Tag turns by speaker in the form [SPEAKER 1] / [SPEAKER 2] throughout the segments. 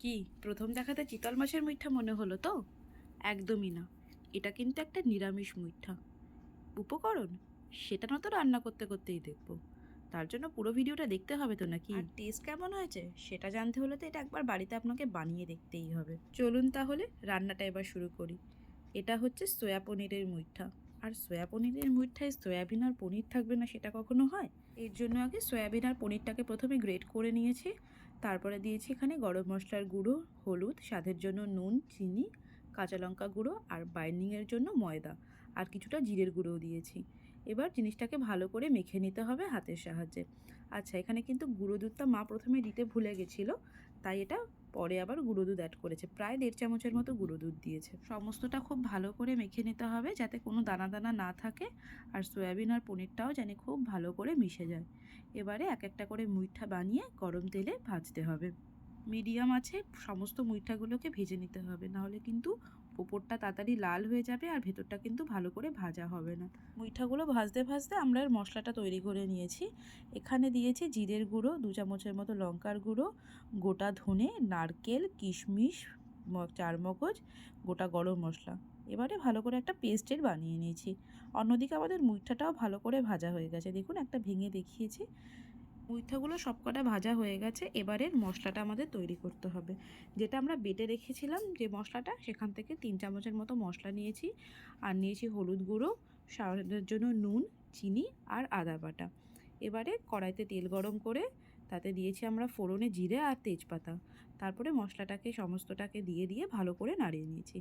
[SPEAKER 1] কি প্রথম দেখাতে চিতল মাছের মুইঠা মনে হলো তো? একদমই না, এটা কিন্তু একটা নিরামিষ মুইঠা। উপকরণ সেটা না তো রান্না করতে করতেই দেখবো, তার জন্য পুরো ভিডিওটা দেখতে হবে তো নাকি? আর টেস্ট কেমন হয়েছে সেটা জানতে হলে তো এটা একবার বাড়িতে আপনাকে বানিয়ে দেখতেই হবে। চলুন তাহলে রান্নাটা এবার শুরু করি। এটা হচ্ছে সয়া পনিরের মুইঠা। আর সয়া পনিরের মুইঠায় সয়াবিন আর পনির থাকবে না সেটা কখনো হয়? এর জন্য আগে সয়াবিন আর পনিরটাকে প্রথমে গ্রেট করে নিয়েছি। তারপরে দিয়েছি এখানে গরম মশলার গুঁড়ো, হলুদ, স্বাদের জন্য নুন, চিনি, কাঁচা লঙ্কা গুঁড়ো আর বাইন্ডিংয়ের জন্য ময়দা আর কিছুটা জিরের গুঁড়োও দিয়েছি। এবার জিনিসটাকে ভালো করে মেখে নিতে হবে হাতের সাহায্যে। আচ্ছা, এখানে কিন্তু গুঁড়ো দুধটা মা প্রথমে দিতে ভুলে গেছিলো, তাই এটা পরে আবার গুঁড়ো দুধ অ্যাড করেছে, প্রায় 1.5 চামচের মতো গুঁড়ো দুধ দিয়েছে। সমস্তটা খুব ভালো করে মেখে নিতে হবে যাতে কোনো দানা দানা না থাকে, আর সয়াবিন আর পনিরটাও যেন খুব ভালো করে মিশে যায়। এবারে এক একটা করে মুইঠা বানিয়ে গরম তেলে ভাজতে হবে। মিডিয়াম আছে সমস্ত মুইঠাগুলোকে ভেজে নিতে হবে, নাহলে কিন্তু ওপরটা তাড়াতাড়ি লাল হয়ে যাবে আর ভেতরটা কিন্তু ভালো করে ভাজা হবে না। মুইঠাগুলো ভাজতে ভাজতে আমরা এর মশলাটা তৈরি করে নিয়েছি। এখানে দিয়েছি জিরের গুঁড়ো 2 চামচের মতো, লঙ্কার গুঁড়ো, গোটা ধনে, নারকেল, কিশমিশ, চারমগজ, গোটা গরম মশলা। এবারে ভালো করে একটা পেস্টের বানিয়ে নিয়েছি। অন্যদিকে আমাদের মুইঠাটাও ভালো করে ভাজা হয়ে গেছে, দেখুন একটা ভেঙে দেখিয়েছি। মুইঠাগুলো সবকটা ভাজা হয়ে গেছে। এবারের মশলাটা আমাদের তৈরি করতে হবে, যেটা আমরা বেটে রেখেছিলাম যে মশলাটা, সেখান থেকে 3 চামচের মতো মশলা নিয়েছি। আর নিয়েছি হলুদ গুঁড়ো, স্বাদের জন্য নুন, চিনি আর আদা বাটা। এবারে কড়াইতে তেল গরম করে তাতে দিয়েছি আমরা ফোড়নে জিরে আর তেজপাতা। তারপরে মশলাটাকে সমস্তটাকে দিয়ে ভালো করে নাড়িয়ে নিয়েছি।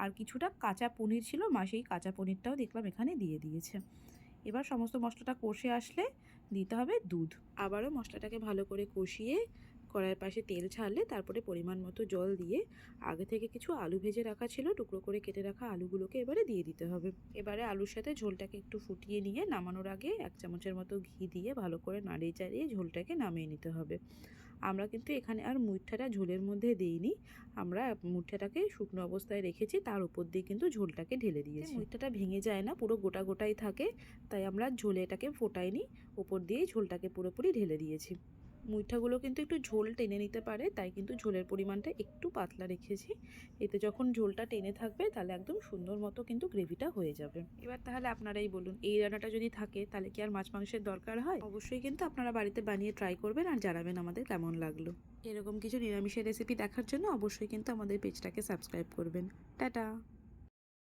[SPEAKER 1] আর কিছুটা কাঁচা পনির ছিল, মা সেই কাঁচা পনিরটাও দেখলাম এখানে দিয়ে দিয়েছে। এবার সমস্ত মশলাটা কষে আসলে দিতে হবে দুধ। আবারও মশলাটাকে ভালো করে কষিয়ে কড়াইয়ের পাশে তেল ছাড়লে তারপরে পরিমাণ মতো জল দিয়ে আগে থেকে কিছু আলু ভেজে রাখা ছিল, টুকরো করে কেটে রাখা আলুগুলোকে এবারে দিয়ে দিতে হবে। এবারে আলুর সাথে ঝোলটাকে একটু ফুটিয়ে নিয়ে নামানোর আগে 1 চামচের মতো ঘি দিয়ে ভালো করে নাড়িয়ে চাড়িয়ে ঝোলটাকে নামিয়ে নিতে হবে। আমরা কিন্তু এখানে আর মুইঠাটা ঝোলের মধ্যে দিইনি, আমরা মুইঠাটাকে শুকনো অবস্থায় রেখেছি, তার উপর দিয়ে কিন্তু ঝোলটাকে ঢেলে দিয়েছি। মুইঠাটা ভেঙে যায় না, পুরো গোটা গোটাই থাকে, তাই আমরা ঝোলে এটাকে ফোটাইনি, ওপর দিয়েই ঝোলটাকে পুরোপুরি ঢেলে দিয়েছি। মুইঠাগুলো কিন্তু একটু ঝোল টেনে নিতে পারে, তাই কিন্তু ঝোলের পরিমাণটা একটু পাতলা রেখেছি। এতে যখন ঝোলটা টেনে থাকবে তাহলে একদম সুন্দর মতো কিন্তু গ্রেভিটা হয়ে যাবে। এবার তাহলে আপনারাই বলুন, এই রান্নাটা যদি থাকে তাহলে কি আর মাছ মাংসের দরকার হয়? অবশ্যই কিন্তু আপনারা বাড়িতে বানিয়ে ট্রাই করবেন আর জানাবেন আমাদের কেমন লাগলো। এরকম কিছু নিরামিষের রেসিপি দেখার জন্য অবশ্যই কিন্তু আমাদের পেজটাকে সাবস্ক্রাইব করবেন। টাটা।